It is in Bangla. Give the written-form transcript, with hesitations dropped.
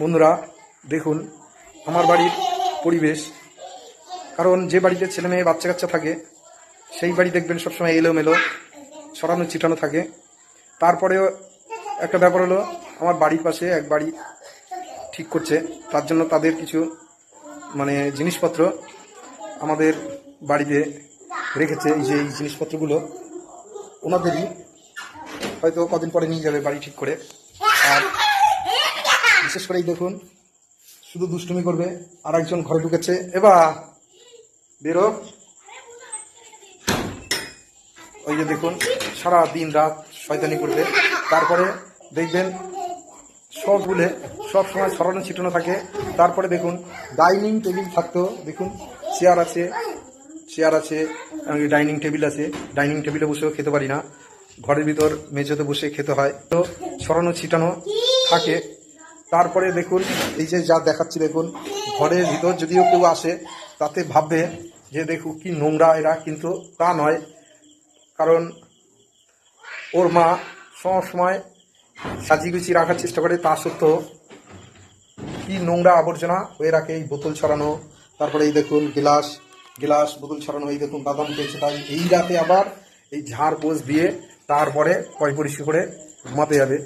বন্ধুরা দেখুন আমার বাড়ির পরিবেশ, কারণ যে বাড়িতে ছেলে মেয়ে বাচ্চা কাচ্চা থাকে সেই বাড়ি দেখবেন সবসময় এলোমেলো ছড়ানো ছিটানো থাকে। তারপরেও একটা ব্যাপার হলো, আমার বাড়ির পাশে এক বাড়ি ঠিক করছে, তার জন্য তাদের কিছু জিনিসপত্র আমাদের বাড়িতে রেখেছে। এই যে এই জিনিসপত্রগুলো ওনাদেরই, হয়তো কদিন পরে নিয়ে যাবে বাড়ি ঠিক করে। আর বিশেষ করেই দেখুন শুধু দুষ্টুমি করবে। আর একজন ঘরে ঢুকেছে, এবার বেরো। ওই যে দেখুন সারা দিন রাত শয়তানি করবে। তারপরে দেখবেন সবগুলো সব সময় ছড়ানো ছিটানো থাকে। তারপরে দেখুন ডাইনিং টেবিল থাকতো, দেখুন চেয়ার আছে, ডাইনিং টেবিল আছে। ডাইনিং টেবিলে বসেও খেতে পারি না, ঘরের ভিতর মেঝেতে বসে খেতে হয়, তো ছড়ানো ছিটানো থাকে। তারপরে দেখুন এই যে যা দেখাচ্ছি, দেখুন ঘরের ভিতর যদিও কেউ আসে তাতে ভাববে যে দেখুন কি নোংরা এরা, কিন্তু তা নয়, কারণ ওর মা সবসময় সাজিয়ে গুছিয়ে রাখার চেষ্টা করে। তা সত্ত্বেও কি নোংরা আবর্জনা হয়ে রাখে, এই বোতল ছড়ানো। তারপরে এই দেখুন গ্লাস বোতল ছড়ানো। এই দেখুন বাদাম খেয়েছে, তাই এই রাতে আবার এই ঝাড় পোছ দিয়ে তারপরে পরিষ্কার করে ঘুমাতে যাবে।